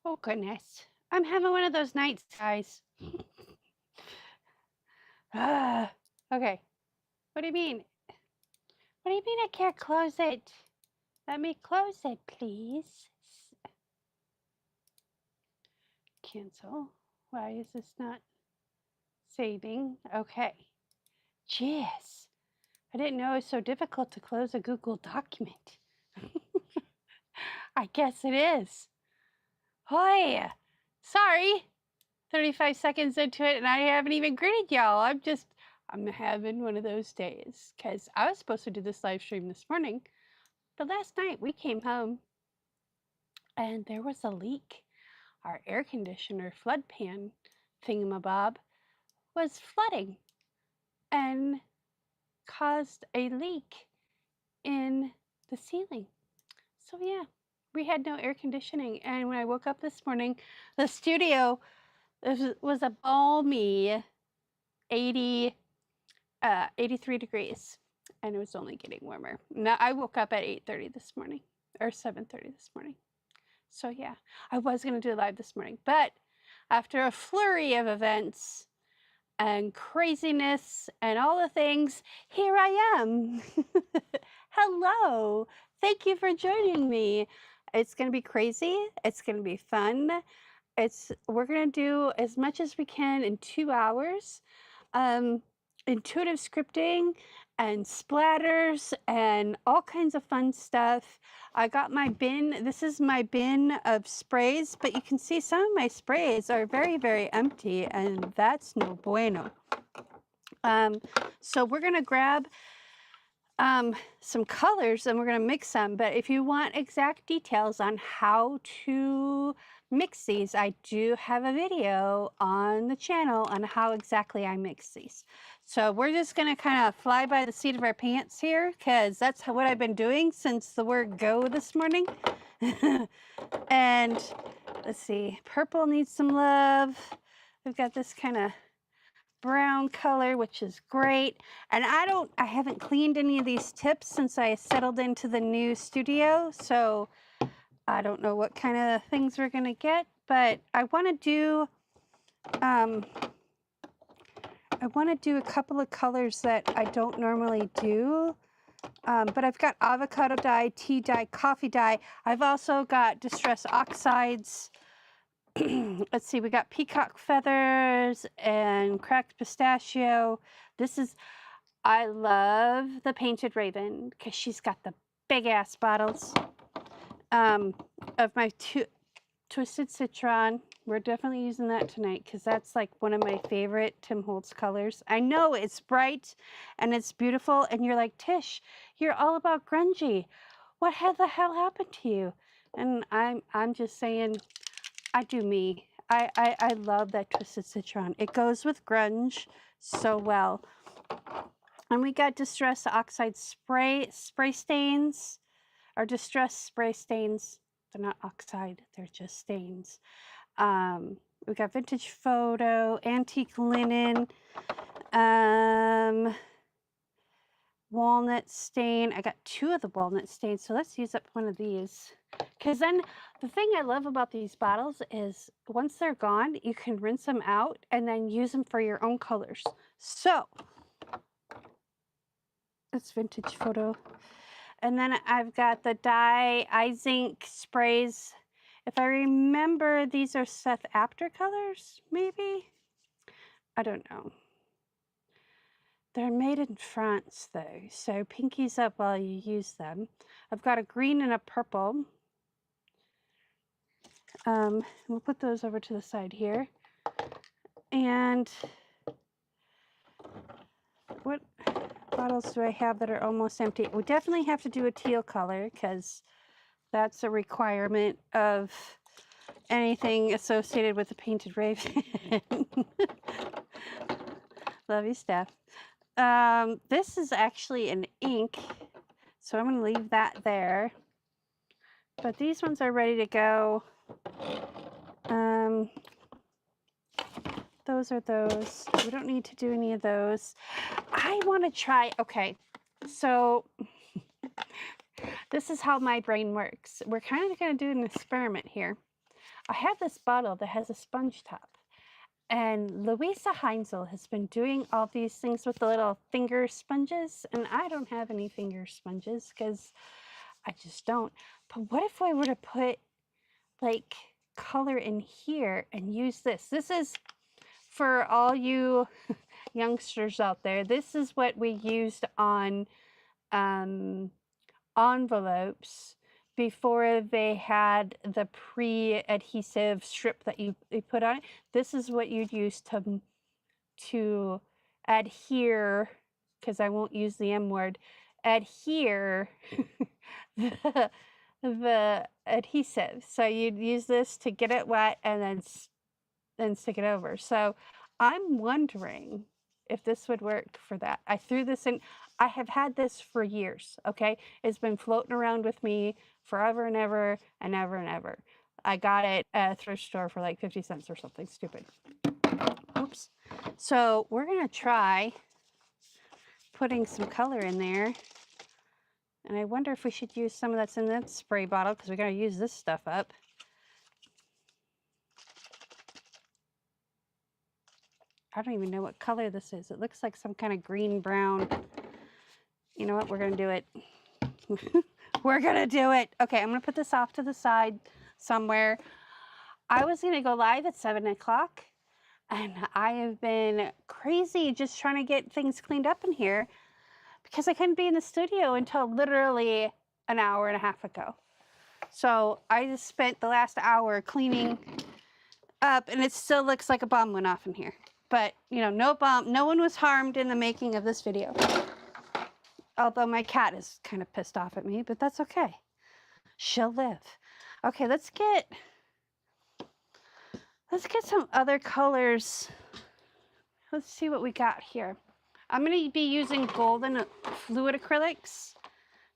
Oh, goodness. I'm having one of those nights, guys. Okay. What do you mean? What do you mean I can't close it? Let me close it, please. Cancel. Why is this not saving? Okay. Jeez. I didn't know it was so difficult to close a Google document. I guess it is. Hi. Sorry. 35 seconds into it and I haven't even greeted y'all. I'm having one of those days because I was supposed to do this live stream this morning, but last night we came home and there was a leak. Our air conditioner flood pan thingamabob was flooding and caused a leak in the ceiling. So yeah, we had no air conditioning. And when I woke up this morning, the studio was a balmy 80 83 degrees, and it was only getting warmer. Now I woke up at 8:30 this morning, or 7:30 this morning. So yeah, I was going to do live this morning, but after a flurry of events and craziness and all the things, here I am. Hello. Thank you for joining me. It's going to be crazy. It's going to be fun. We're going to do as much as we can in 2 hours. Intuitive scripting and splatters and all kinds of fun stuff. I got my bin. This is my bin of sprays, but you can see some of my sprays are very, very empty, and that's no bueno. So we're going to grab some colors and we're going to mix them. But if you want exact details on how to mix these, I do have a video on the channel on how exactly I mix these. So we're just going to kind of fly by the seat of our pants here because that's what I've been doing since the word go this morning. And let's see, purple needs some love. We've got this kind of brown color, which is great. And I haven't cleaned any of these tips since I settled into the new studio. So I don't know what kind of things we're going to get, but I want to do a couple of colors that I don't normally do. But I've got avocado dye, tea dye, coffee dye. I've also got distress oxides. Let's see, we got peacock feathers and cracked pistachio. I love the painted raven because she's got the big ass bottles of my twisted citron. We're definitely using that tonight because that's like one of my favorite Tim Holtz colors. I know it's bright and it's beautiful, and you're like, Tish, you're all about grungy. What the hell happened to you? And I'm just saying, I do me. I love that twisted citron. It goes with grunge so well. And we got distress oxide spray stains, or distress spray stains. They're not oxide, they're just stains. We got vintage photo, antique linen, walnut stain. I got 2 of the walnut stains, so let's use up one of these. Because then the thing I love about these bottles is once they're gone, you can rinse them out and then use them for your own colors. So it's vintage photo. And then I've got the dye zinc sprays. If I remember, these are Seth Apter colors, maybe? I don't know. They're made in France, though, so pinkies up while you use them. I've got a green and a purple. We'll put those over to the side here. And what bottles do I have that are almost empty? We definitely have to do a teal color because that's a requirement of anything associated with the painted raven. Love you, Steph. This is actually an ink, so I'm going to leave that there. But these ones are ready to go. Those are those. We don't need to do any of those. I want to try, okay, so this is how my brain works. We're kind of going to do an experiment here. I have this bottle that has a sponge top. And Louisa Heinzel has been doing all these things with the little finger sponges. And I don't have any finger sponges because I just don't. But what if I were to put like color in here and use this? This is for all you youngsters out there. This is what we used on envelopes before they had the pre-adhesive strip that you put on it. This is what you'd use to adhere, because I won't use the M word, adhere the, the adhesive. So you'd use this to get it wet and then stick it over. So I'm wondering if this would work for that. I threw this in. I have had this for years, okay? It's been floating around with me forever and ever and ever and ever. I got it at a thrift store for like 50 cents or something stupid. Oops. So we're gonna try putting some color in there. And I wonder if we should use some of that's in that spray bottle because we're gonna use this stuff up. I don't even know what color this is. It looks like some kind of green brown. You know what? We're gonna do it. We're gonna do it. Okay, I'm gonna put this off to the side somewhere. I was gonna go live at 7 o'clock, and I have been crazy just trying to get things cleaned up in here because I couldn't be in the studio until literally an hour and a half ago. So I just spent the last hour cleaning up, and it still looks like a bomb went off in here. But, you know, no bomb, no one was harmed in the making of this video. Although my cat is kind of pissed off at me, but that's okay. She'll live. Okay, let's get some other colors. Let's see what we got here. I'm going to be using golden fluid acrylics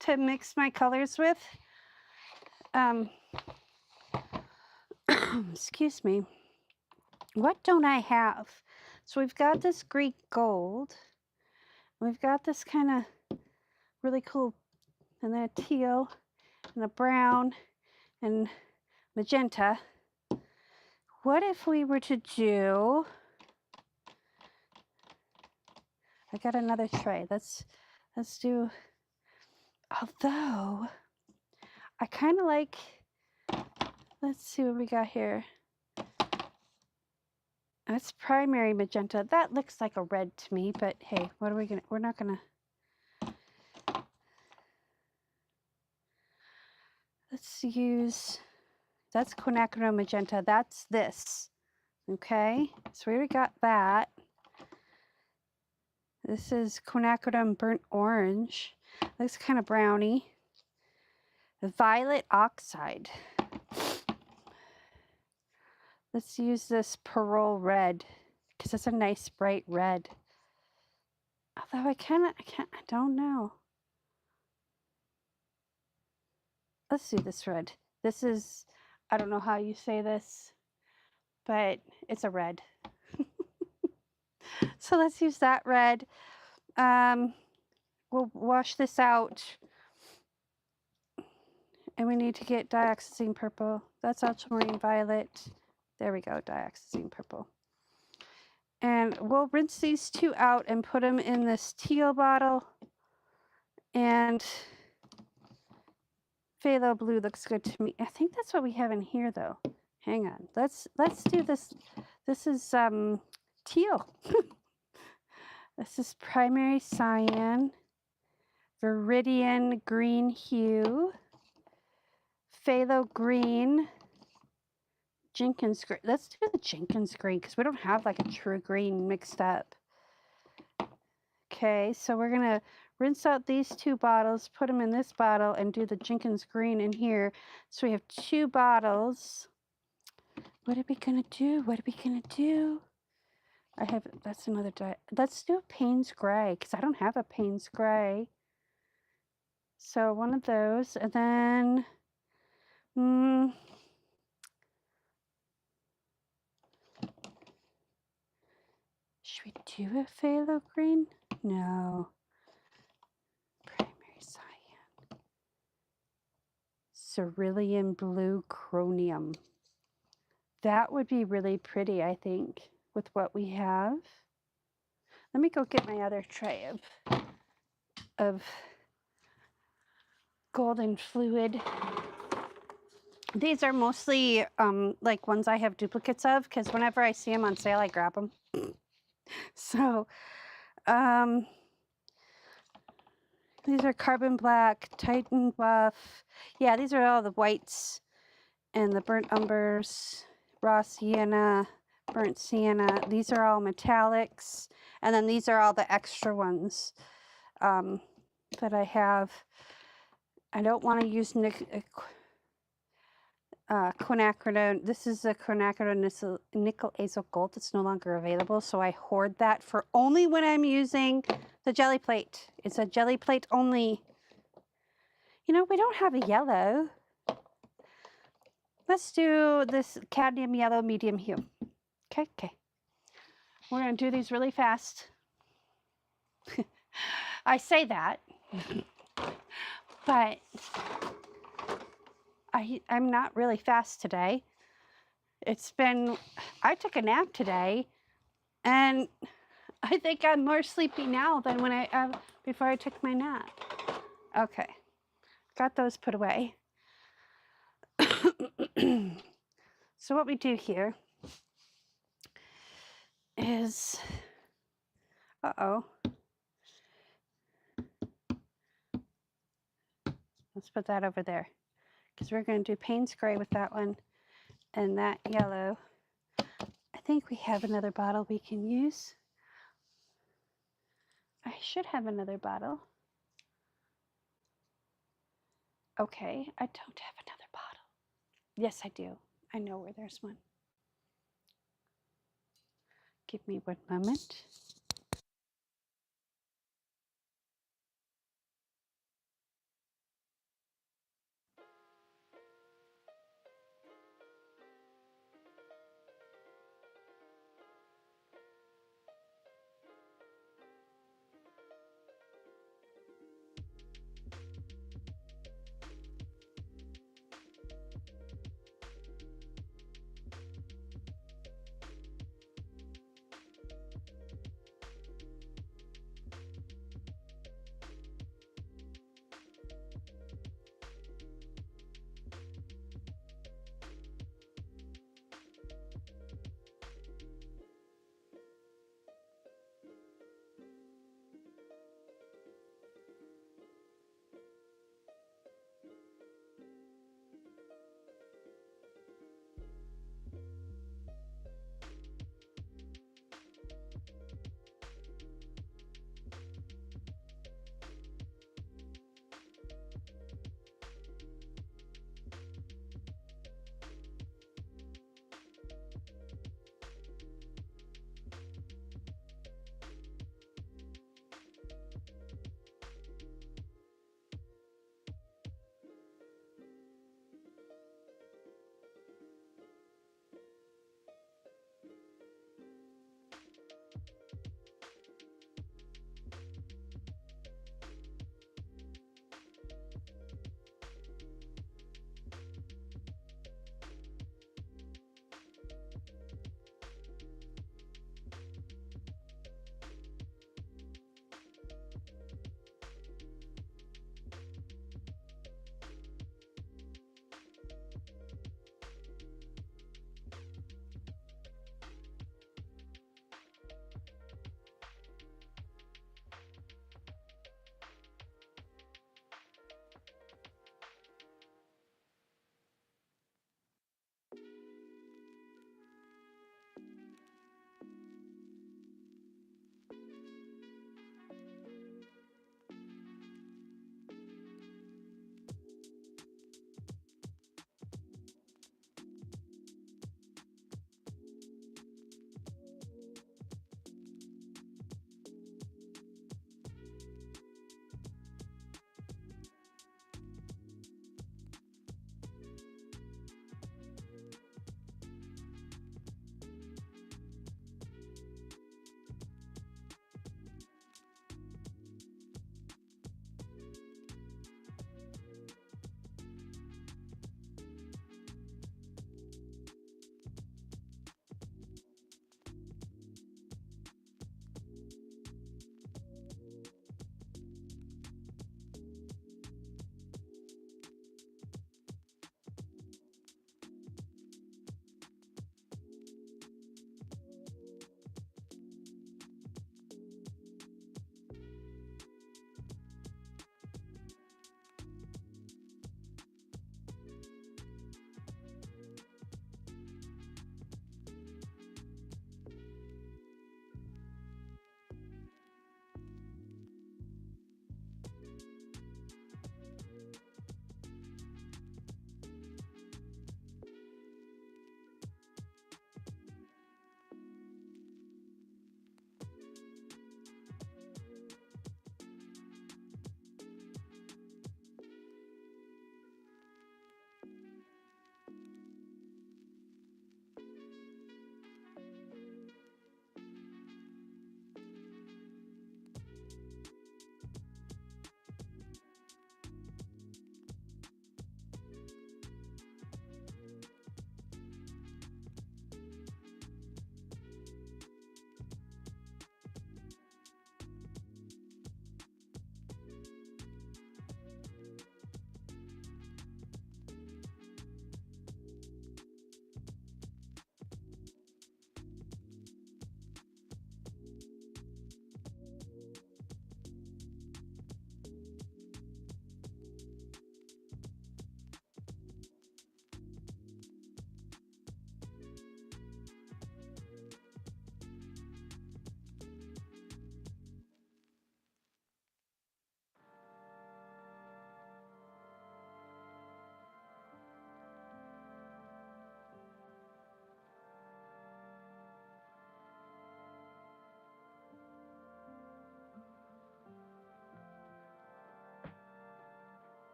to mix my colors with. Excuse me. What don't I have? So we've got this Greek gold. We've got this kind of really cool, and then a teal, and a brown, and magenta. What if we were to do, I got another tray. Let's do, although I kind of like, let's see what we got here. That's primary magenta. That looks like a red to me, but hey, what are we gonna, we're not gonna. Let's use, that's quinacridone magenta. That's this. Okay, so we already got that. This is quinacridone burnt orange. Looks kind of browny. Violet oxide. Let's use this pearl red because it's a nice bright red. Although I don't know. Let's do this red. This is, I don't know how you say this, but it's a red. So let's use that red. We'll wash this out. And we need to get dioxazine purple. That's ultramarine violet. There we go, dioxazine purple. And we'll rinse these two out and put them in this teal bottle. And phthalo blue looks good to me. I think that's what we have in here though. Hang on. Let's do this. This is teal. This is primary cyan, viridian green hue, phthalo green, Jenkins green. Let's do the Jenkins green because we don't have like a true green mixed up. Okay, so we're gonna rinse out these two bottles, put them in this bottle, and do the Jenkins green in here. So we have two bottles. What are we gonna do? What are we gonna do? I have, that's another dye. Let's do a Payne's Gray because I don't have a Payne's Gray. So one of those, and then should we do a phthalo green? No. Primary cyan. Cerulean blue chromium. That would be really pretty, I think, with what we have. Let me go get my other tray of golden fluid. These are mostly like ones I have duplicates of, because whenever I see them on sale, I grab them. So these are carbon black, Titan buff. Yeah, these are all the whites and the burnt umbers, raw sienna, burnt sienna. These are all metallics. And then these are all the extra ones that I have. I don't want to use quinacridone. This is a quinacridone nickel azo gold. It's no longer available, so I hoard that for only when I'm using the jelly plate. It's a jelly plate only. You know, we don't have a yellow. Let's do this cadmium yellow medium hue. Okay. We're going to do these really fast. I say that, but I'm not really fast today. I took a nap today, and I think I'm more sleepy now than when before I took my nap. Okay, got those put away. So what we do here is, let's put that over there, because we're going to do Payne's Gray with that one and that yellow. I think we have another bottle we can use. I should have another bottle. Okay, I don't have another bottle. Yes, I do. I know where there's one. Give me 1 moment.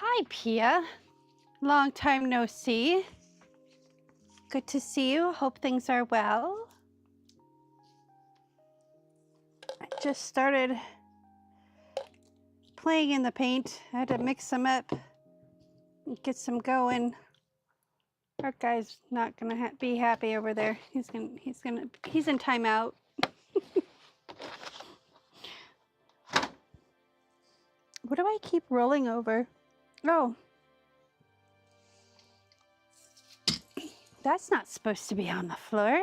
Hi, Pia. Long time no see. Good to see you. Hope things are well. I just started playing in the paint. I had to mix them up and get some going. Our guy's not gonna be happy over there. He's in timeout. What do I keep rolling over? Oh. That's not supposed to be on the floor.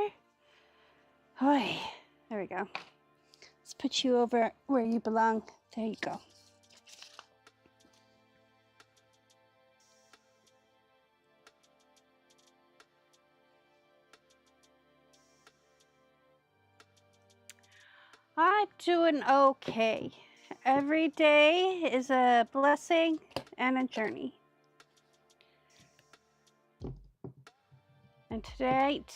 Oy. There we go. Let's put you over where you belong. There you go. I'm doing okay. Every day is a blessing and a journey. And tonight,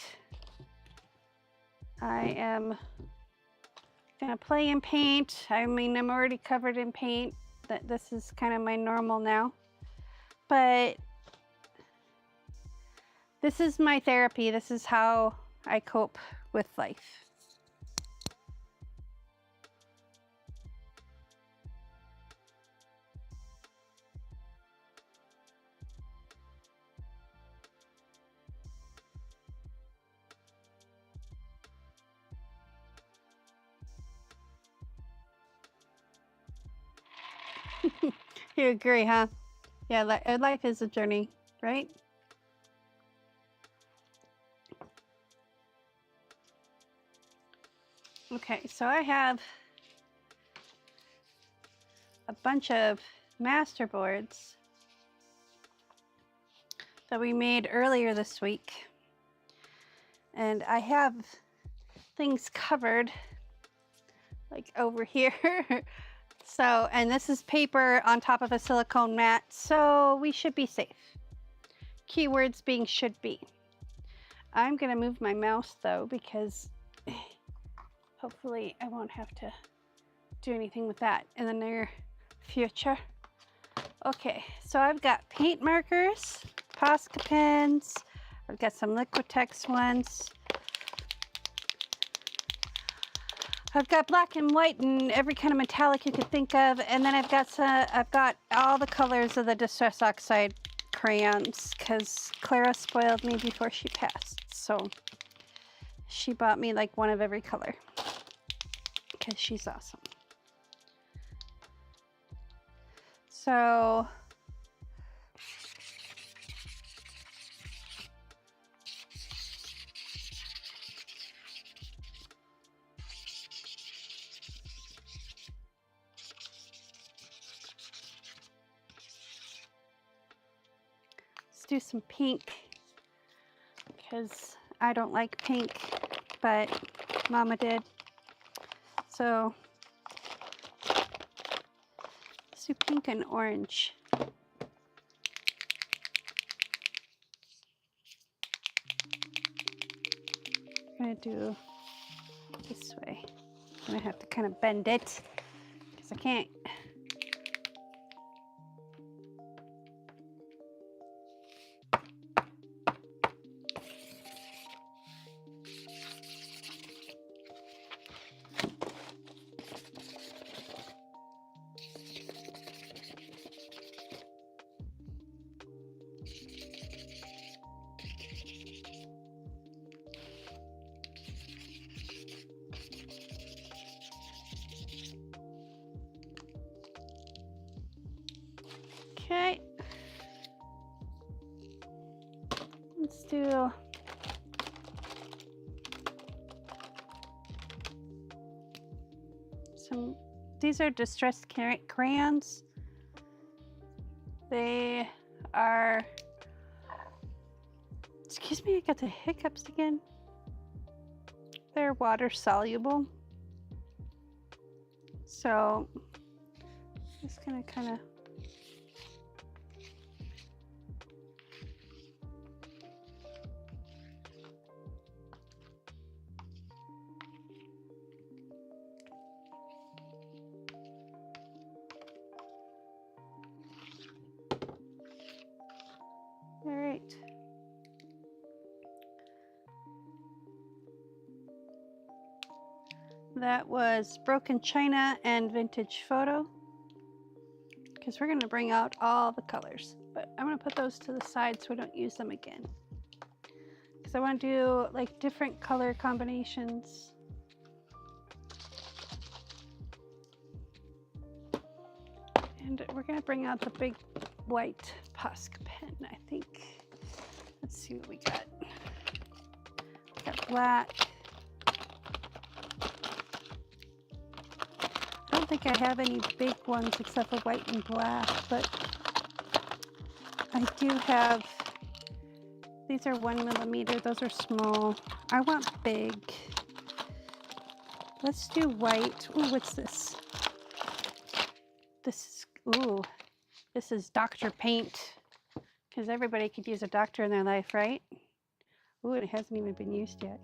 I am gonna play in paint. I mean, I'm already covered in paint. This is kind of my normal now. But this is my therapy. This is how I cope with life. You agree, huh? Yeah, life is a journey, right? Okay, so I have a bunch of masterboards that we made earlier this week. And I have things covered like over here. So, and this is paper on top of a silicone mat, so we should be safe. Keywords being should be. I'm gonna move my mouse though, because hopefully I won't have to do anything with that in the near future. Okay, so I've got paint markers, Posca pens, I've got some Liquitex ones. I've got black and white and every kind of metallic you could think of, and then I've got all the colors of the Distress Oxide crayons because Clara spoiled me before she passed. So she bought me like one of every color because she's awesome. So let's do some pink because I don't like pink, but Mama did. So let's do pink and orange. I'm gonna do this way. I'm gonna have to kind of bend it because I can't. Okay, let's do some, these are distressed crayons. They are, excuse me, I got the hiccups again. They're water soluble. So just gonna kind of That was Broken China and Vintage Photo, because we're going to bring out all the colors. But I'm going to put those to the side so we don't use them again. Because I want to do like different color combinations. And we're going to bring out the big white Posca pen, I think. Let's see what we got. We got black. I don't think I have any big ones except for white and black, but I do have, these are 1 millimeter, those are small. I want big. Let's do white. Ooh, what's this? This is Dr. Paint, because everybody could use a doctor in their life, right? Ooh, it hasn't even been used yet.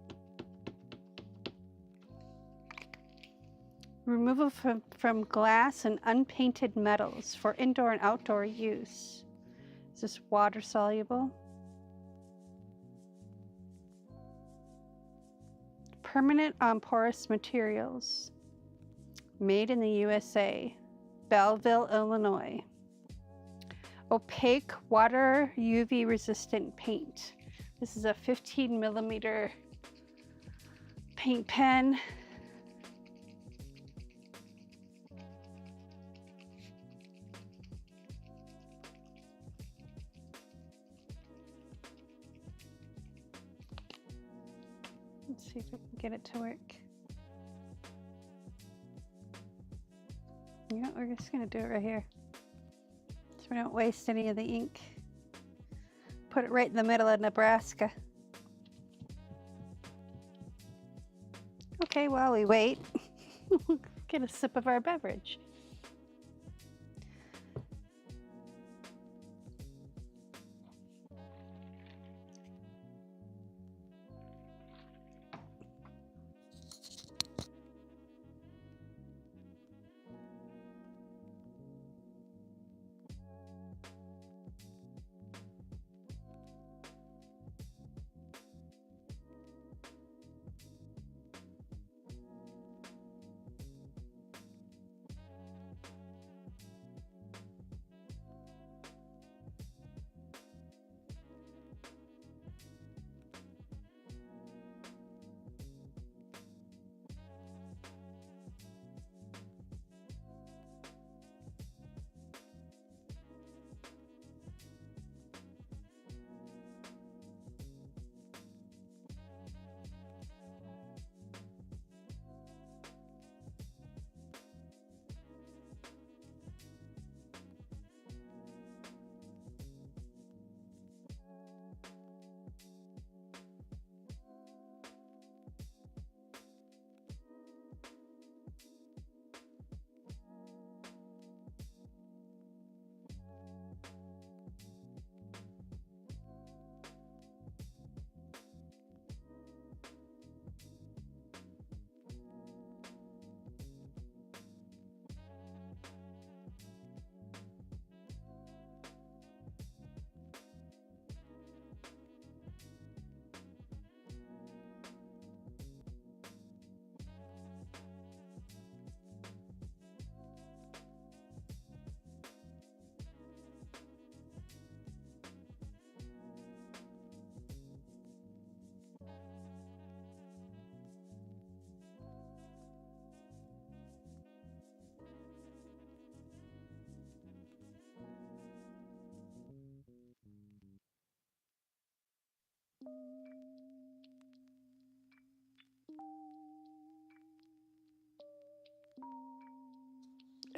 Removal from glass and unpainted metals for indoor and outdoor use. Is this water soluble? Permanent on porous materials. Made in the USA. Belleville, Illinois. Opaque water UV resistant paint. This is a 15 millimeter paint pen. Let's see if we can get it to work. Yeah, we're just gonna do it right here, so we don't waste any of the ink. Put it right in the middle of Nebraska. Okay, while we wait, get a sip of our beverage.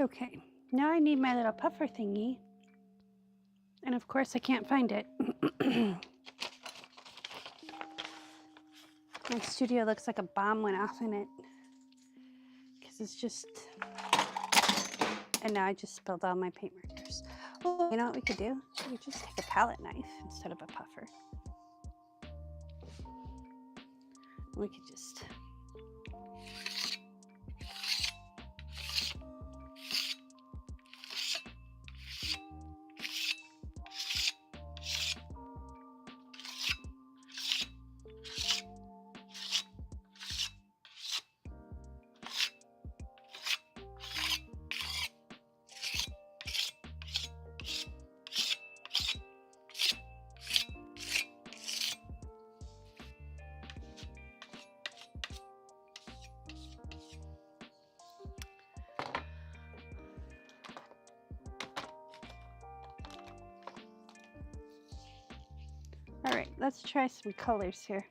Okay, now I need my little puffer thingy. And of course I can't find it. My studio looks like a bomb went off in it. Because it's just... And now I just spilled all my paint markers. Oh, you know what we could do? We could just take a palette knife instead of a puffer. We could just... let's try some colors here.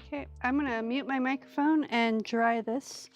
Okay, I'm gonna mute my microphone and dry this.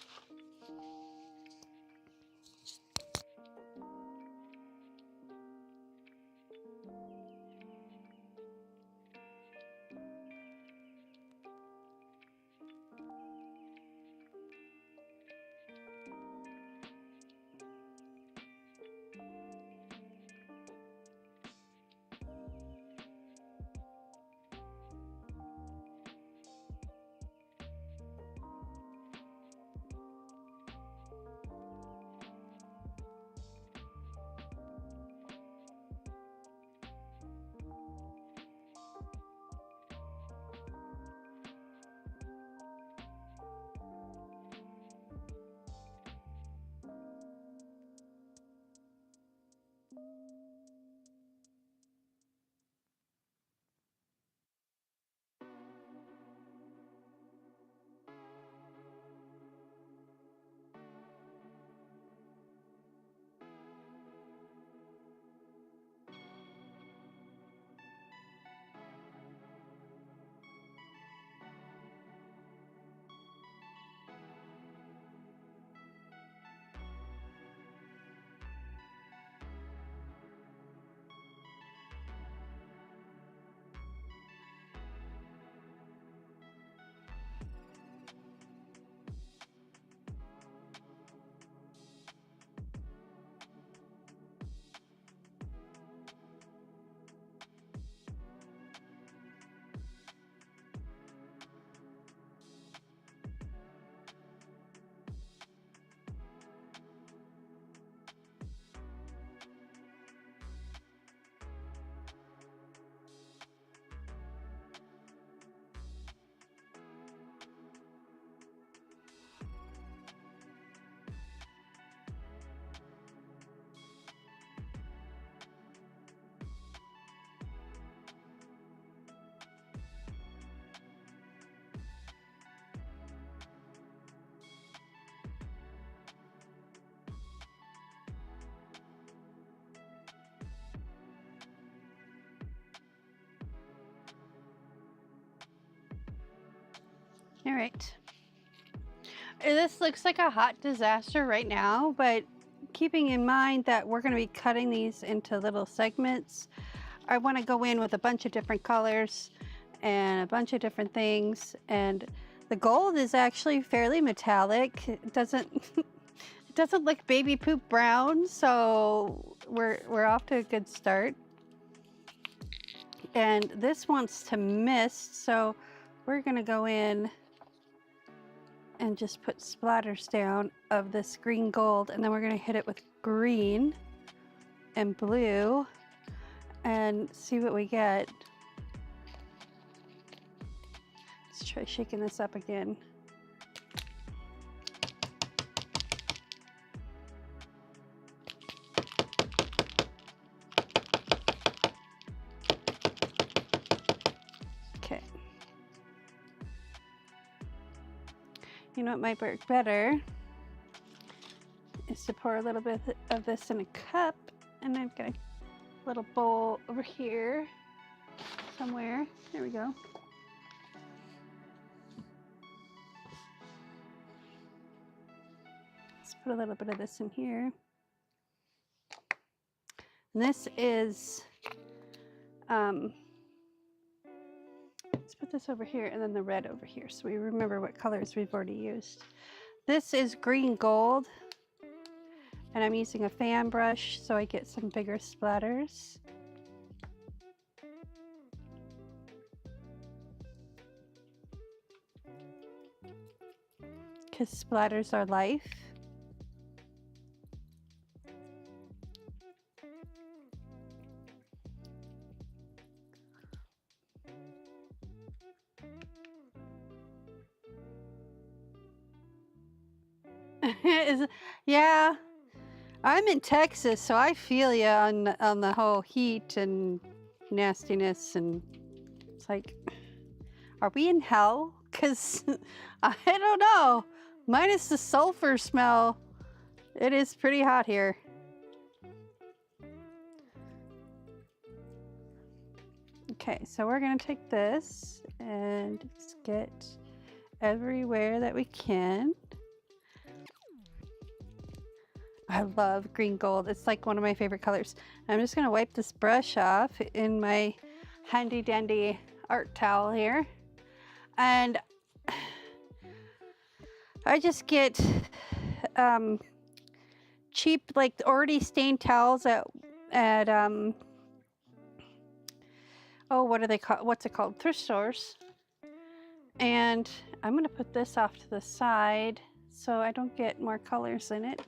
All right. This looks like a hot disaster right now, but keeping in mind that we're going to be cutting these into little segments, I want to go in with a bunch of different colors and a bunch of different things. And the gold is actually fairly metallic. It doesn't it doesn't look baby poop brown, so we're off to a good start. And this wants to mist, so we're going to go in and just put splatters down of this green gold, and then we're going to hit it with green and blue and see what we get. Let's try shaking this up again. Okay. You know what might work better is to pour a little bit of this in a cup, and I've got a little bowl over here somewhere. There we go. Let's put a little bit of this in here. And this is, let's put this over here and then the red over here so we remember what colors we've already used. This is green gold, and I'm using a fan brush so I get some bigger splatters. Because splatters are life. Yeah, I'm in Texas, so I feel you on the whole heat and nastiness, and it's like, are we in hell? Because I don't know. Minus the sulfur smell, it is pretty hot here. Okay, so we're gonna take this and just get everywhere that we can. I love green gold. It's like one of my favorite colors. I'm just gonna wipe this brush off in my handy dandy art towel here. And I just get cheap, like already stained towels at oh, what are they called? What's it called? Thrift stores. And I'm gonna put this off to the side so I don't get more colors in it.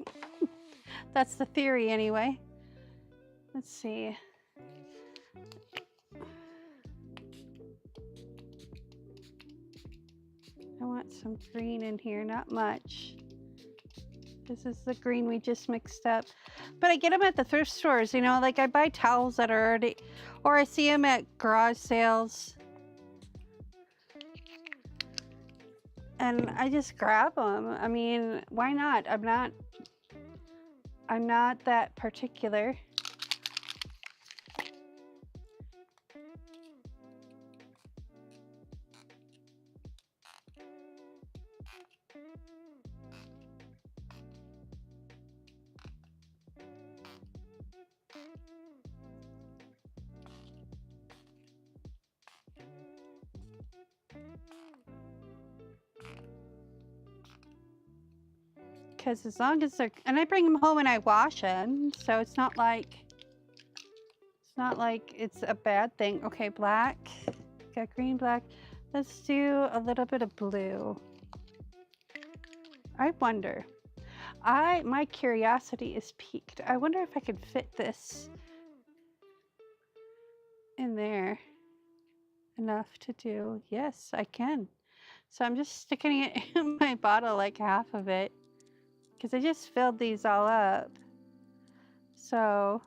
That's the theory anyway. Let's see. I want some green in here, not much. This is the green we just mixed up. But I get them at the thrift stores, you know, like I buy towels that are already, or I see them at garage sales. And I just grab them. I mean, why not? I'm not that particular. Because as long as they're, and I bring them home and I wash them, so it's not like it's a bad thing. Okay, black, got green, black. Let's do a little bit of blue. I wonder, my curiosity is piqued. I wonder if I could fit this in there enough to do. Yes, I can. So I'm just sticking it in my bottle, like half of it, because I just filled these all up. So,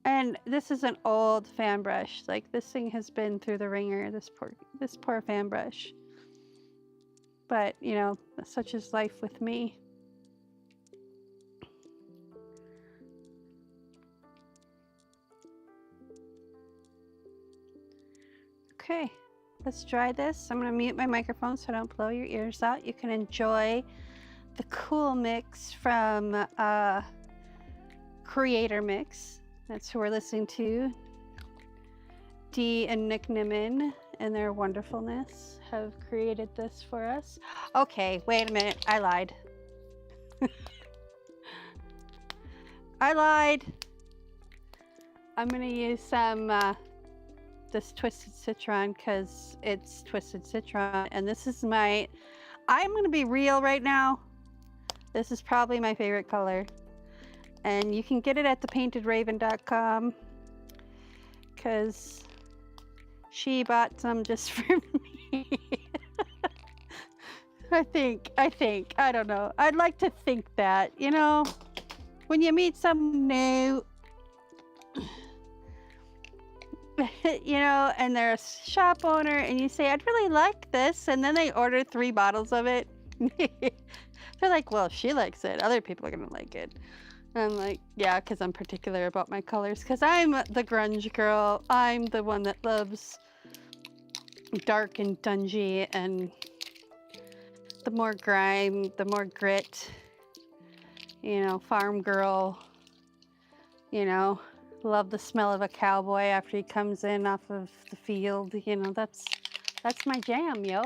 and this is an old fan brush. Like this thing has been through the ringer, this poor fan brush. But, you know, such is life with me. Okay, let's dry this. I'm gonna mute my microphone so I don't blow your ears out. You can enjoy the cool mix from Creator Mix. That's who we're listening to. Dee and Nick Nimmin and their wonderfulness have created this for us. Okay, wait a minute, I lied. I lied. I'm gonna use some this Twisted Citron because it's Twisted Citron, and this is I'm gonna be real right now. This is probably my favorite color, and you can get it at thepaintedraven.com because she bought some just for me. I think, I don't know. I'd like to think that, you know, when you meet someone new, you know, and they're a shop owner and you say, I'd really like this. And then they order 3 bottles of it. They're like, well, if she likes it, other people are going to like it. And I'm like, yeah, because I'm particular about my colors. Because I'm the grunge girl. I'm the one that loves dark and dungy, and the more grime, the more grit, you know, farm girl, you know, love the smell of a cowboy after he comes in off of the field, you know, that's my jam, yo.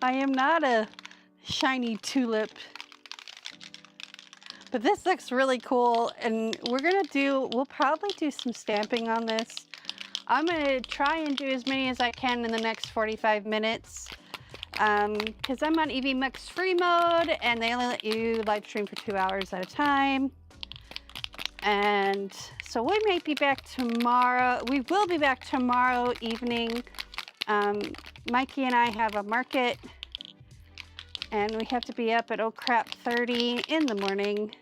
I am not a shiny tulip, but this looks really cool, and we'll probably do some stamping on this. I'm gonna try and do as many as I can in the next 45 minutes because I'm on EV Mix free mode, and they only let you live stream for 2 hours at a time. And so we may be back tomorrow. We will be back tomorrow evening. Mikey and I have a market And we have to be up at, oh crap, 30 in the morning.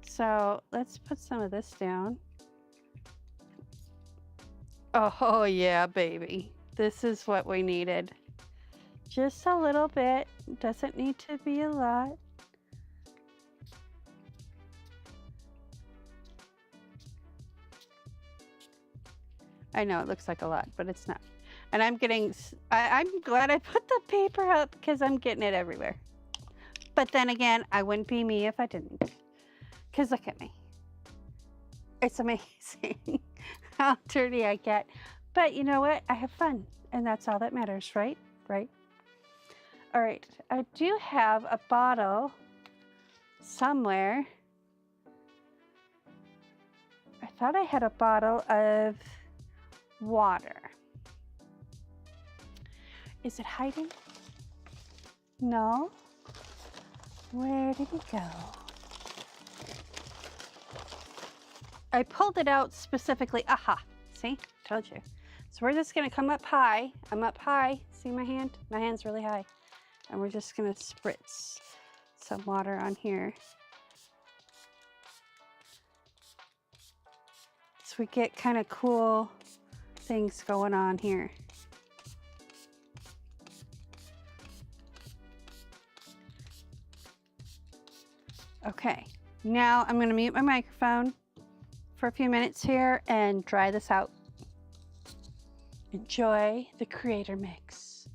So let's put some of this down. Oh yeah, baby. This is what we needed. Just a little bit. Doesn't need to be a lot. I know it looks like a lot, but it's not. And I'm glad I put the paper up because I'm getting it everywhere. But then again, I wouldn't be me if I didn't. Because look at me. It's amazing how dirty I get. But you know what? I have fun. And that's all that matters, right? Right? All right. I do have a bottle somewhere. I thought I had a bottle of water. Is it hiding? No. Where did it go? I pulled it out specifically. Aha. See? Told you. So we're just going to come up high. I'm up high. See my hand? My hand's really high. And we're just going to spritz some water on here. So we get kind of cool things going on here. Okay, now I'm going to mute my microphone for a few minutes here and dry this out. Enjoy the creator mix.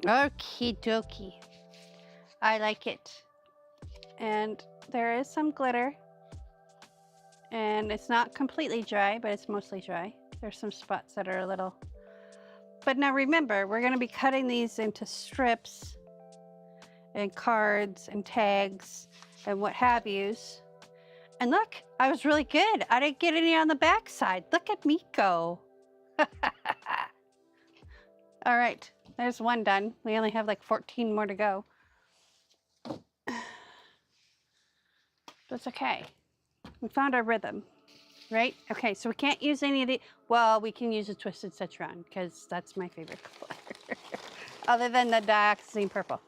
Okie dokie. I like it. And there is some glitter. And it's not completely dry, but it's mostly dry. There's some spots that are a little. But now remember, we're going to be cutting these into strips. and cards and tags and what have yous. And look, I was really good. I didn't get any on the back side. Look at me go. All right, there's one done. We only have like 14 more to go. That's okay. We found our rhythm, right? Okay, so we can't use any of the, well, we can use a twisted citron because that's my favorite color. Other than the dioxazine purple.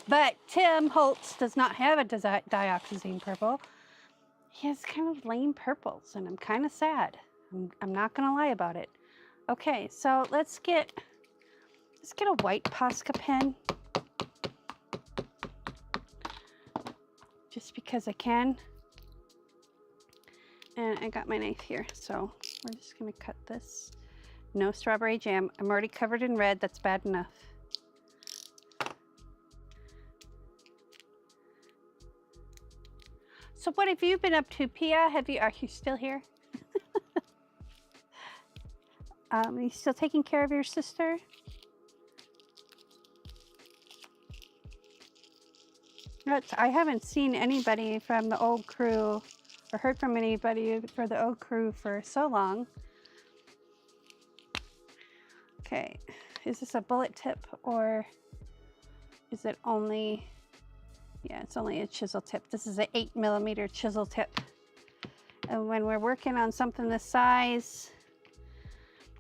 But Tim Holtz does not have a dioxazine purple. He has kind of lame purples, and I'm kind of sad. I'm not gonna lie about it. Okay, so let's get a white Posca pen. Just because I can. And I got my knife here, so we're just gonna cut this. No strawberry jam. I'm already covered in red, that's bad enough. So what have you been up to, Pia? Are you still here? Are you still taking care of your sister? I haven't seen anybody from the old crew or heard from anybody for the old crew for so long. Okay, is this a bullet tip or is it only, yeah, it's only a chisel tip. This is an 8mm chisel tip. And when we're working on something this size,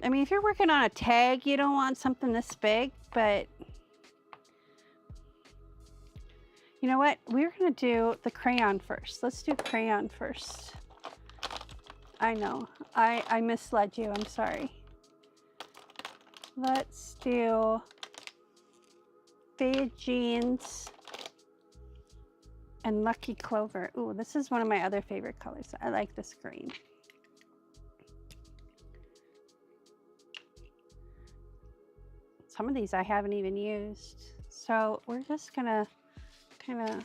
I mean, if you're working on a tag, you don't want something this big, but you know what? We're gonna do the crayon first. Let's do crayon first. I know, I misled you, I'm sorry. Let's do Faded Jeans and Lucky Clover. Ooh, this is one of my other favorite colors. I like this green. Some of these I haven't even used. So we're just gonna kind of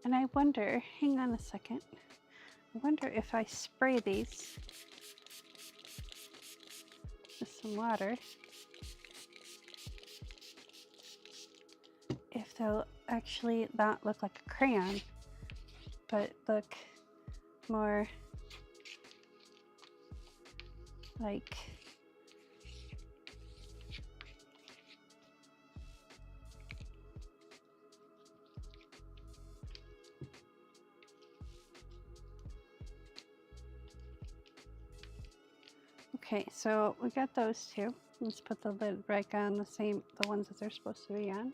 and I wonder, hang on a second. I wonder if I spray these with some water, if they'll actually not look like a crayon, but look more like okay, so we got those two. Let's put the lid back on the ones that they're supposed to be on.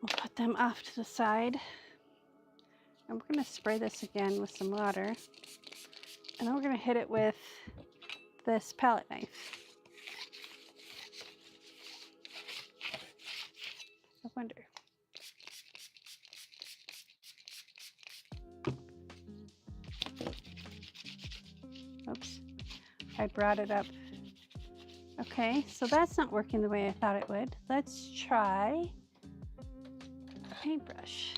We'll put them off to the side. And we're gonna spray this again with some water. And then we're gonna hit it with this palette knife. I wonder. Oops, I brought it up. Okay, so that's not working the way I thought it would. Let's try a paintbrush.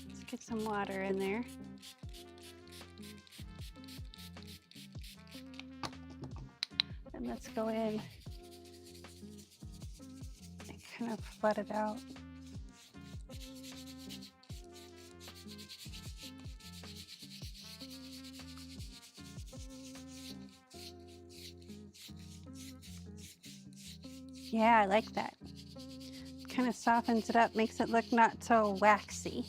Let's get some water in there. And let's go in and kind of flood it out. Yeah, I like that. Kind of softens it up, makes it look not so waxy.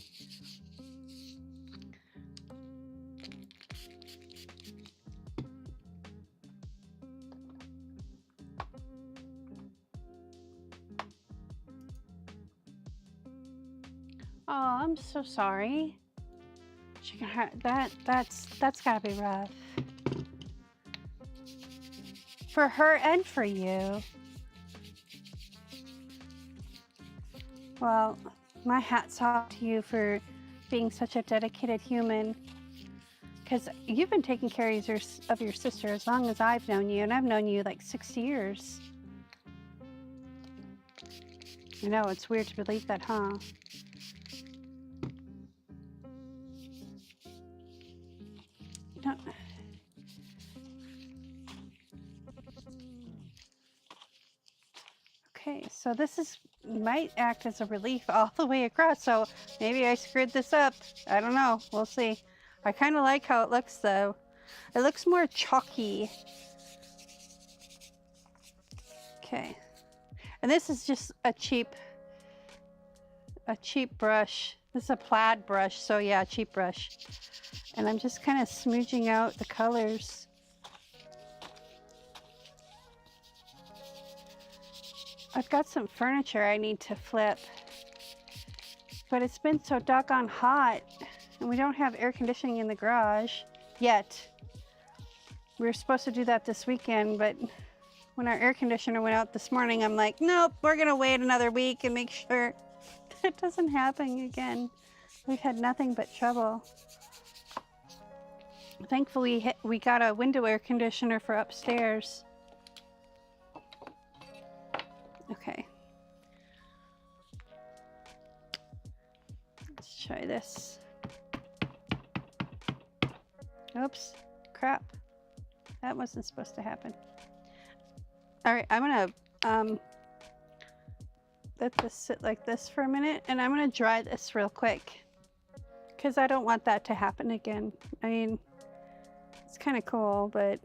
Oh, I'm so sorry. Chicken heart, that's gotta be rough. For her and for you. Well, my hat's off to you for being such a dedicated human, because you've been taking care of your sister as long as I've known you, and I've known you like 6 years. I know, it's weird to believe that, huh? No. Okay, so this might act as a relief all the way across, so maybe I screwed this up. I don't know. We'll see. I kind of like how it looks, though. It looks more chalky. Okay. And this is just a cheap brush. This is a plaid brush, so yeah, cheap brush. And I'm just kind of smooching out the colors. I've got some furniture I need to flip, but it's been so doggone hot, and we don't have air conditioning in the garage yet. We were supposed to do that this weekend, but when our air conditioner went out this morning, I'm like, nope, we're gonna wait another week and make sure it doesn't happen again. We've had nothing but trouble. Thankfully, we got a window air conditioner for upstairs. Okay. Let's try this. Oops, crap. That wasn't supposed to happen. All right, I'm gonna let this sit like this for a minute, and I'm gonna dry this real quick because I don't want that to happen again. I mean, it's kind of cool, but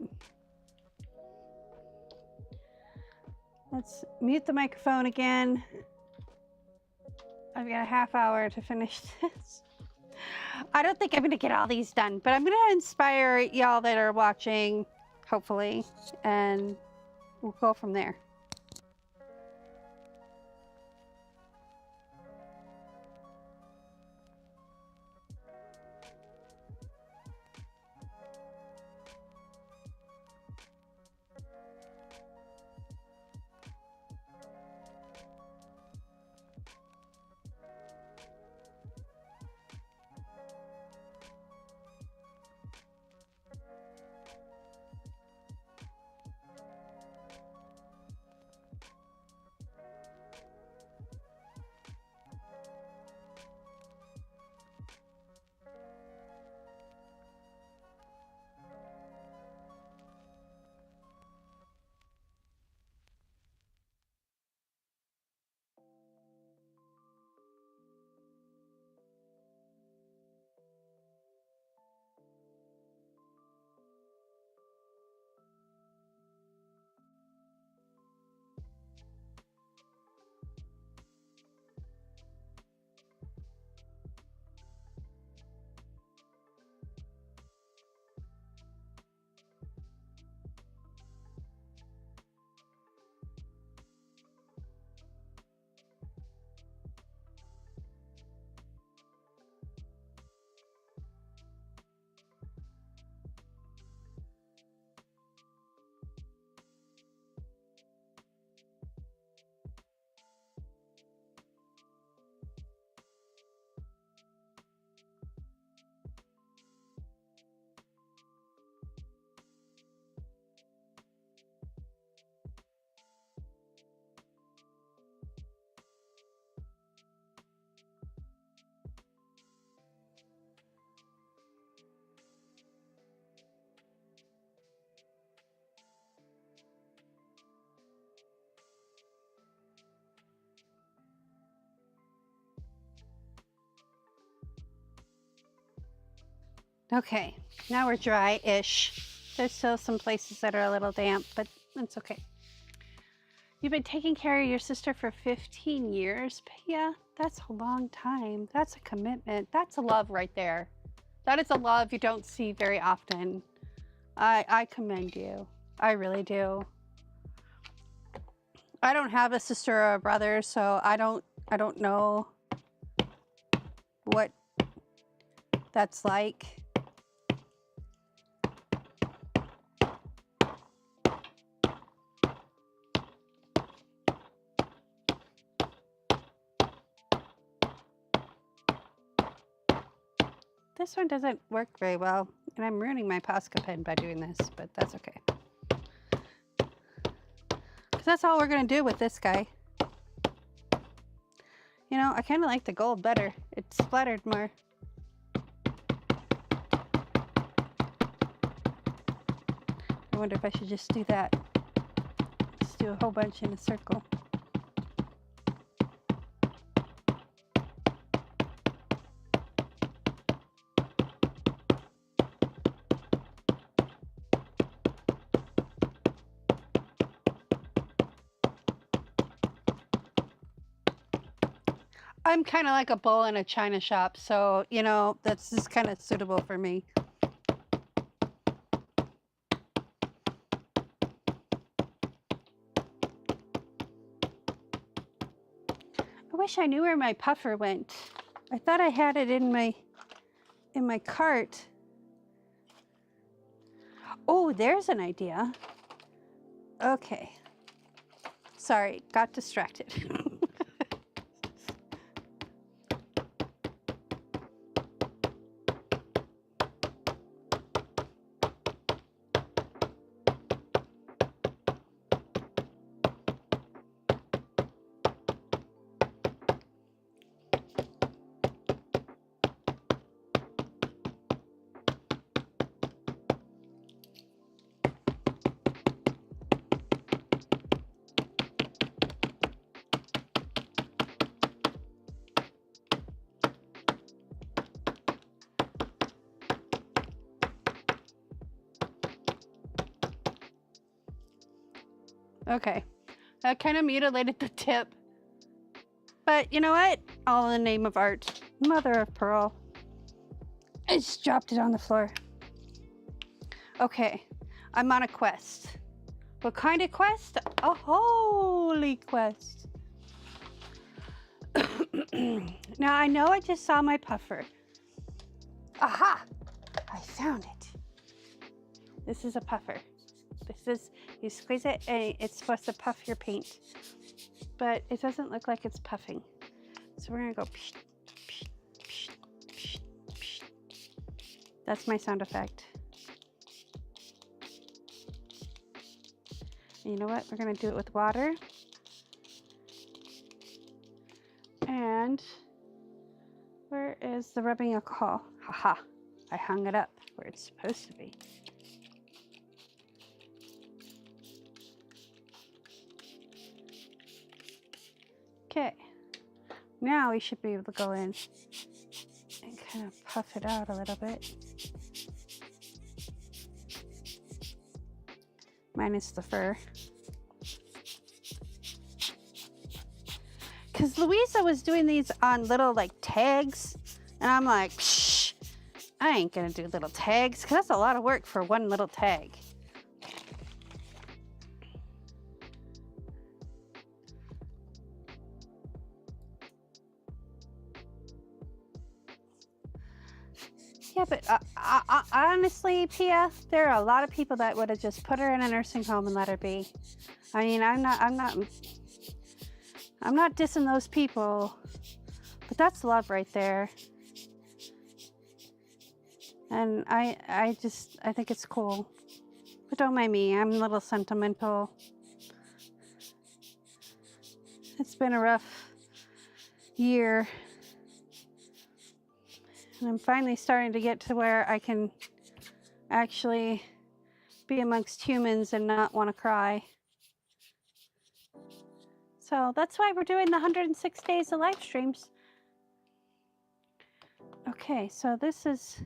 let's mute the microphone again. I've got a half hour to finish this. I don't think I'm gonna get all these done, but I'm gonna inspire y'all that are watching, hopefully, and we'll go from there. Okay, now we're dry-ish. There's still some places that are a little damp, but that's okay. You've been taking care of your sister for 15 years. Yeah, that's a long time. That's a commitment. That's a love right there. That is a love you don't see very often. I commend you. I really do. I don't have a sister or a brother, so I don't know what that's like. This one doesn't work very well, and I'm ruining my Posca pen by doing this, but that's okay. Because that's all we're going to do with this guy. You know, I kind of like the gold better. It splattered more. wonder if I should just do that. Just do a whole bunch in a circle. I'm kind of like a bull in a china shop, so, you know, that's just kind of suitable for me. I wish I knew where my puffer went. I thought I had it in my cart. Oh, there's an idea. Okay. Sorry, got distracted. Okay, that kind of mutilated the tip. But you know what? All in the name of art. Mother of pearl. I just dropped it on the floor. Okay, I'm on a quest. What kind of quest? A holy quest. Now I know I just saw my puffer. Aha! I found it. This is a puffer. You squeeze it and it's supposed to puff your paint, but it doesn't look like it's puffing. So we're gonna go psh, psh, psh, psh, psh. That's my sound effect. And you know what? We're gonna do it with water. And where is the rubbing alcohol? Haha, I hung it up where it's supposed to be. Okay, now we should be able to go in and kind of puff it out a little bit. Minus the fur. Because Louisa was doing these on little like tags, and I'm like, psh, I ain't gonna do little tags, because that's a lot of work for one little tag. Yeah, but honestly, Pia, there are a lot of people that would have just put her in a nursing home and let her be. I mean, I'm not dissing those people, but that's love right there. And I think it's cool. But don't mind me, I'm a little sentimental. It's been a rough year. And I'm finally starting to get to where I can actually be amongst humans and not want to cry. So that's why we're doing the 106 days of live streams. Okay, so this is,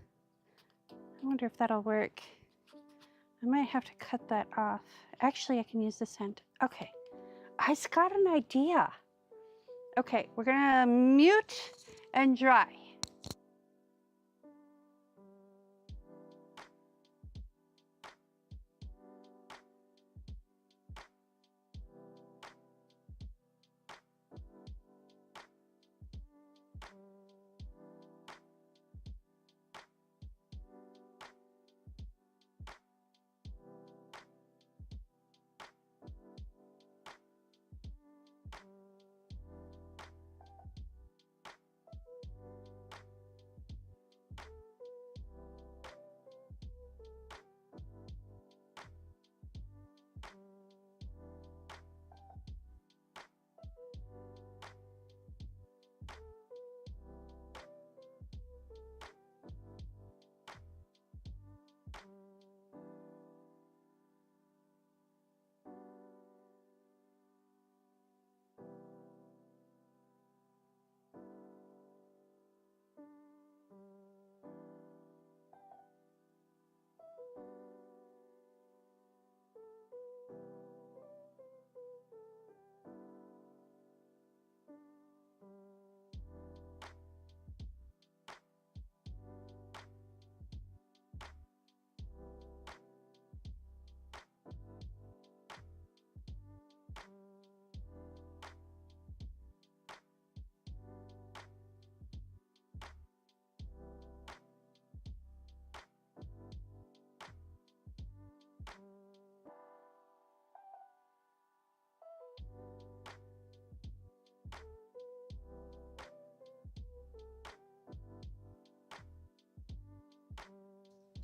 I wonder if that'll work. I might have to cut that off. Actually, I can use this end. Okay, I just got an idea. Okay, we're gonna mute and dry.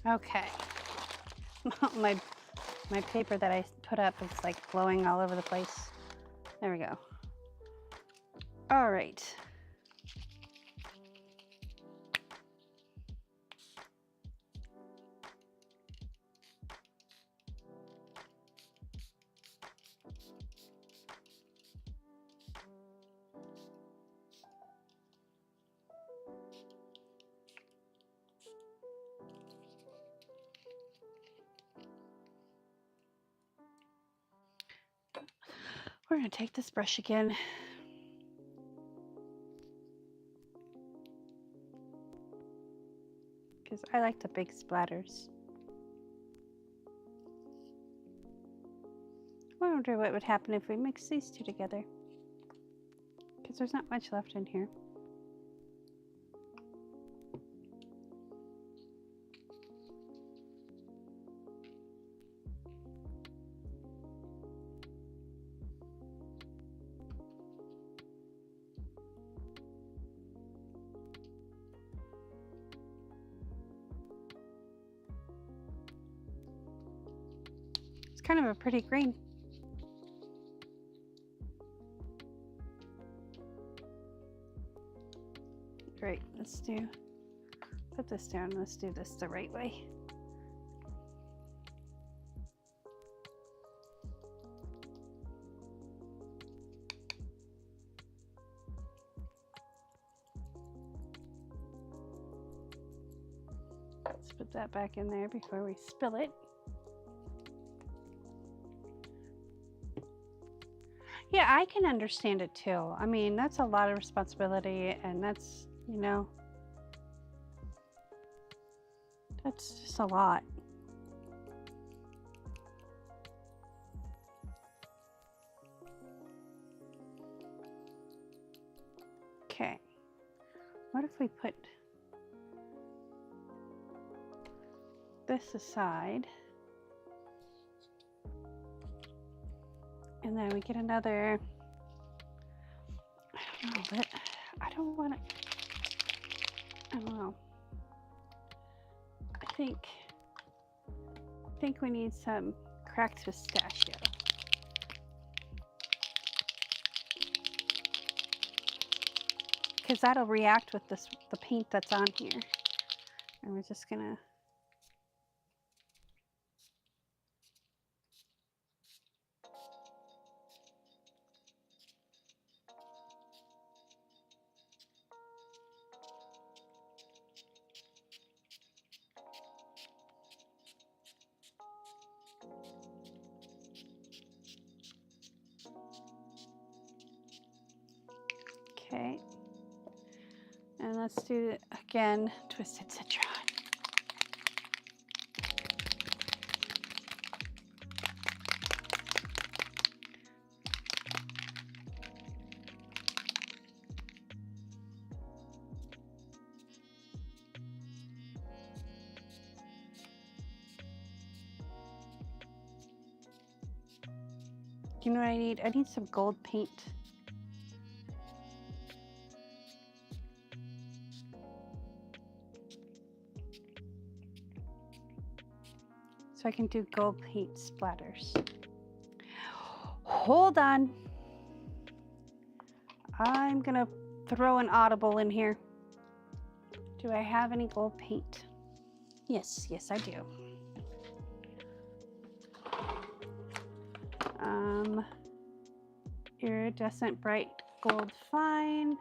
Okay. my paper that I put up is like blowing all over the place. There we go. All right. We're going to take this brush again. Because I like the big splatters. I wonder what would happen if we mix these two together. Because there's not much left in here. It's kind of a pretty green. Great, put this down. Let's do this the right way. Let's put that back in there before we spill it. Yeah, I can understand it too. I mean, that's a lot of responsibility, and that's, you know, that's just a lot. Okay, what if we put this aside? And then we get another, I don't know, but I don't want to, I don't know. I think we need some cracked pistachio. Because that'll react with the paint that's on here. And we're just gonna, okay. And let's do it again, twisted citron. You know what I need? I need some gold paint. So I can do gold paint splatters. Hold on. I'm gonna throw an audible in here. Do I have any gold paint? Yes, I do. Iridescent bright gold fine.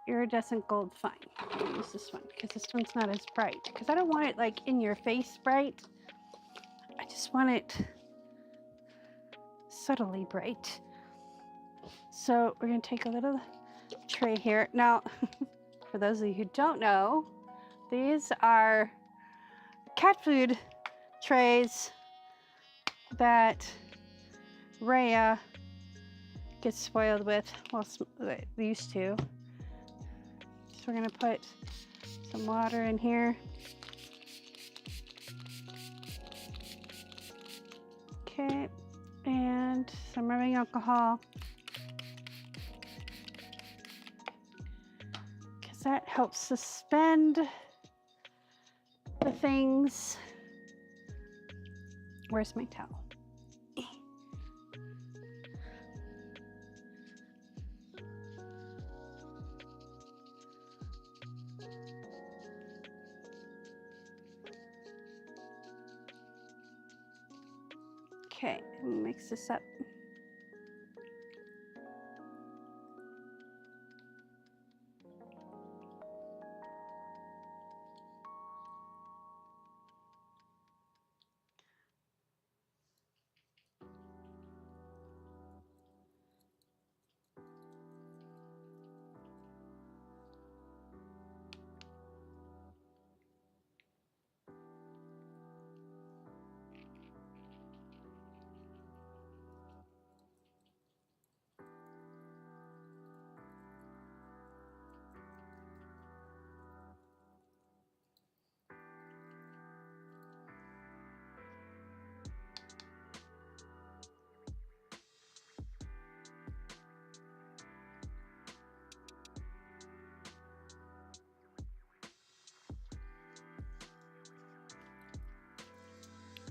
Iridescent gold fine. I'll use this one because this one's not as bright. Because I don't want it like in your face bright. I just want it subtly bright. So we're going to take a little tray here. Now, for those of you who don't know, these are cat food trays that Rhea gets spoiled with. Well, they used to. So we're going to put some water in here. Okay, and some rubbing alcohol. Because that helps suspend the things. Where's my towel? Okay, mix this up.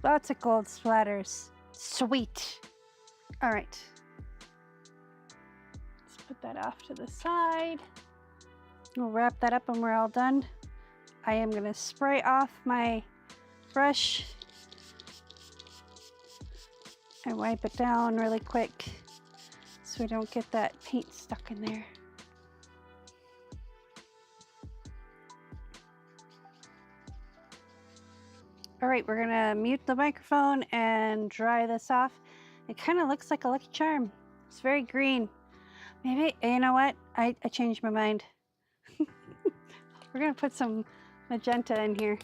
Lots of gold splatters. Sweet. All right. Let's put that off to the side. We'll wrap that up when we're all done. I am going to spray off my brush and wipe it down really quick so we don't get that paint stuck in there. All right, we're gonna mute the microphone and dry this off. It kind of looks like a Lucky Charm. It's very green. Maybe, you know what? I changed my mind. We're gonna put some magenta in here.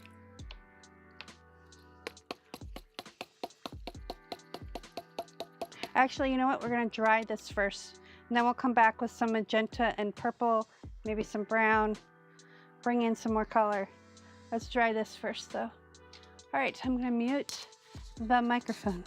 Actually, you know what? We're gonna dry this first, and then we'll come back with some magenta and purple, maybe some brown, bring in some more color. Let's dry this first though. All right, I'm gonna mute the microphone.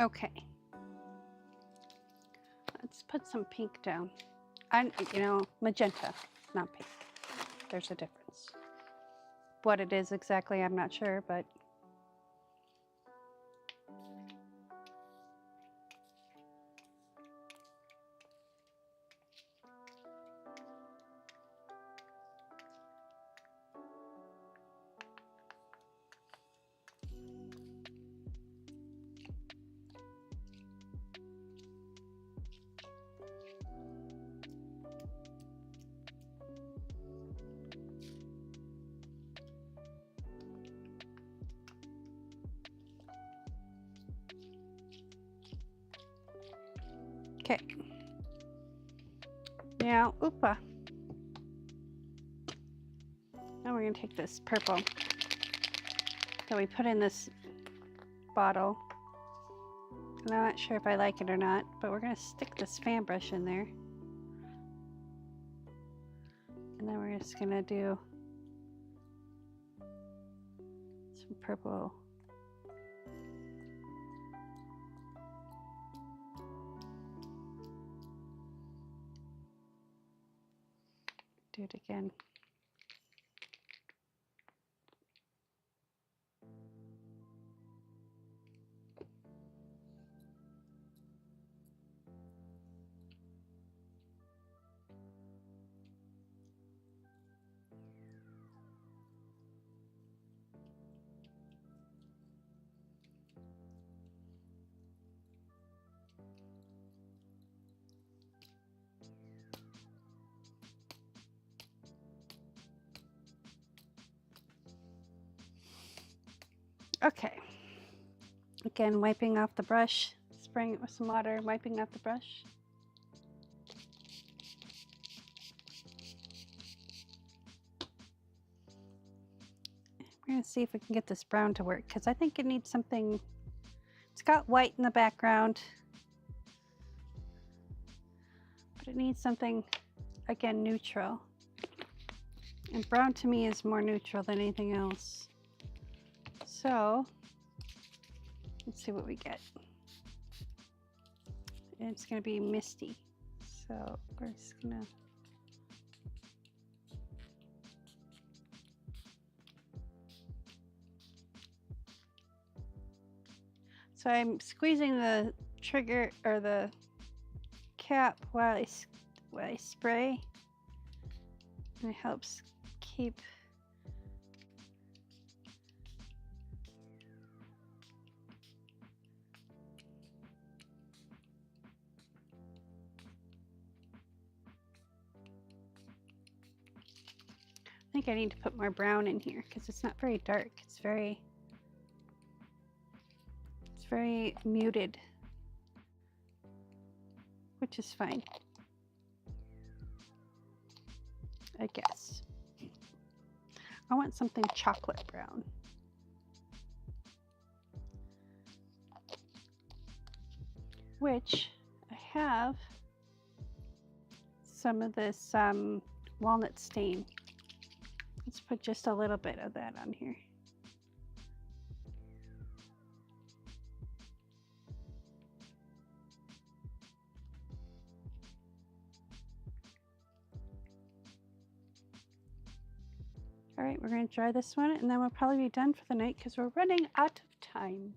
Okay. Let's put some pink down. And, you know, magenta, not pink. There's a difference. What it is exactly, I'm not sure, but Now, oopa. Now we're going to take this purple that we put in this bottle. And I'm not sure if I like it or not, but we're going to stick this fan brush in there. And then we're just going to do some purple. Do it again. Okay. Again, wiping off the brush, spraying it with some water, wiping off the brush. We're going to see if we can get this brown to work, because I think it needs something. It's got white in the background, but it needs something, again, neutral. And brown to me is more neutral than anything else. So let's see what we get. It's going to be misty. So we're just going to. So I'm squeezing the trigger or the cap while I spray. And it helps keep I think I need to put more brown in here because it's not very dark. It's very muted, which is fine, I guess. I want something chocolate brown. Which I have some of this walnut stain. Let's put just a little bit of that on here. All right, we're going to dry this one and then we'll probably be done for the night because we're running out of time.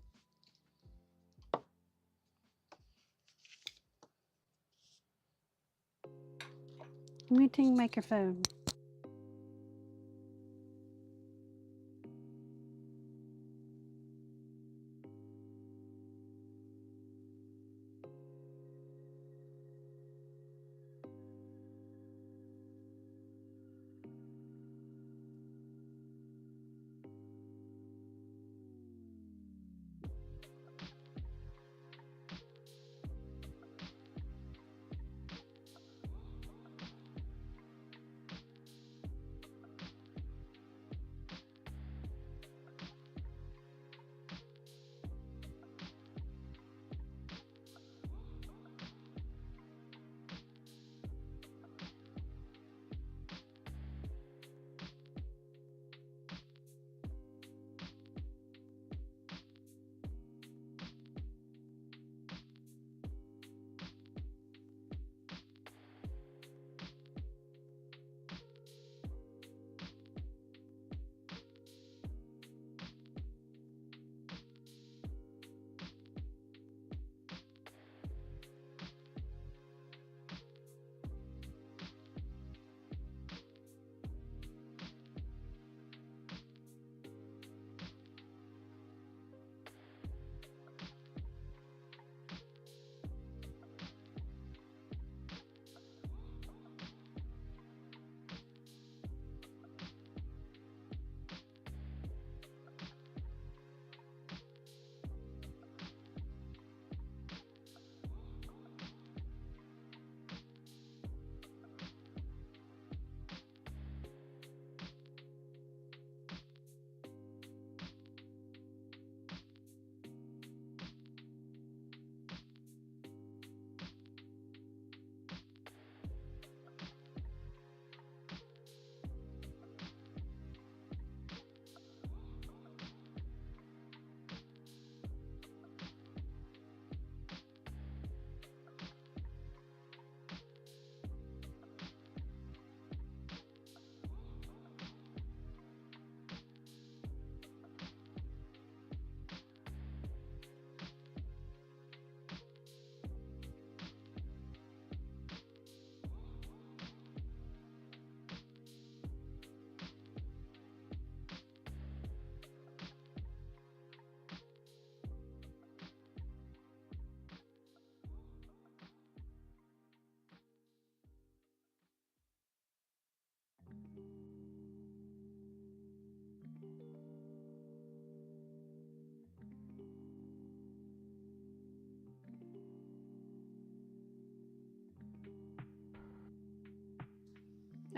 Muting microphone.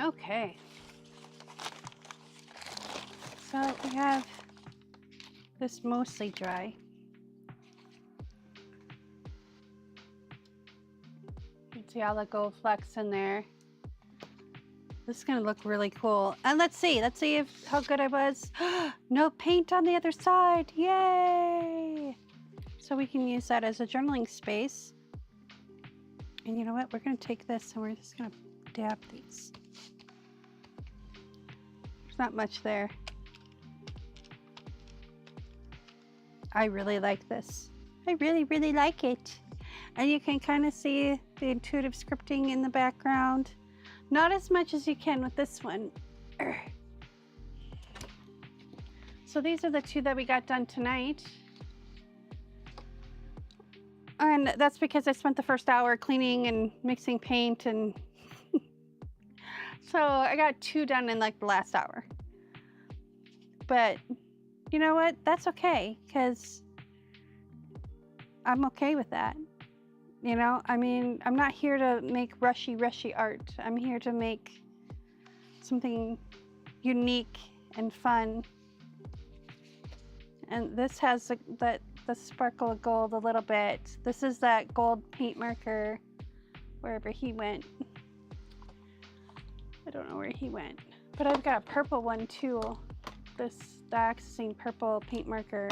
Okay. So we have this mostly dry. You can see all the gold flecks in there. This is gonna look really cool. And let's see if how good I was. No paint on the other side, yay! So we can use that as a journaling space. And you know what? We're gonna take this and we're just gonna dab these. There's not much there. I really like this. I really, really like it. And you can kind of see the intuitive scripting in the background. Not as much as you can with this one. So these are the two that we got done tonight. And that's because I spent the first hour cleaning and mixing paint, and so I got two done in like the last hour. But you know what? That's okay, because I'm okay with that. You know, I mean, I'm not here to make rushy art. I'm here to make something unique and fun. And this has the sparkle of gold a little bit. This is that gold paint marker wherever he went. I don't know where he went. But I've got a purple one too. The accessing purple paint marker.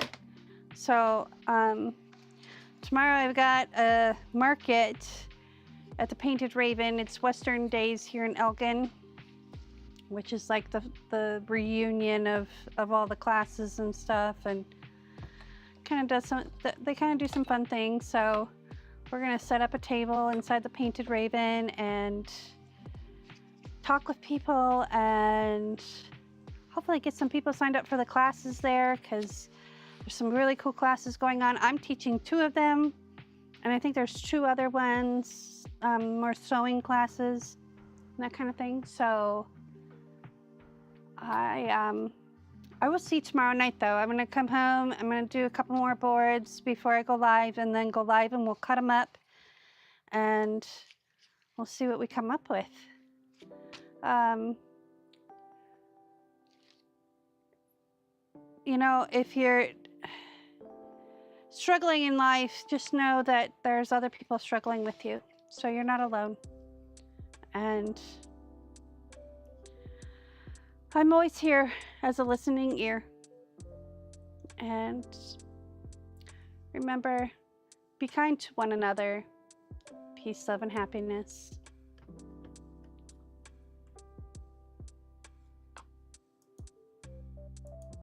So tomorrow I've got a market at the Painted Raven. It's Western Days here in Elgin, which is like the reunion of all the classes and stuff, and kind of does they kind of do some fun things. So we're gonna set up a table inside the Painted Raven and talk with people and hopefully get some people signed up for the classes there, because there's some really cool classes going on. I'm teaching two of them, and I think there's two other ones, more sewing classes and that kind of thing. So I will see you tomorrow night though. I'm gonna come home, I'm gonna do a couple more boards before I go live, and then go live and we'll cut them up and we'll see what we come up with. You know, if you're struggling in life, just know that there's other people struggling with you. So you're not alone. And I'm always here as a listening ear. And remember, be kind to one another. Peace, love, and happiness.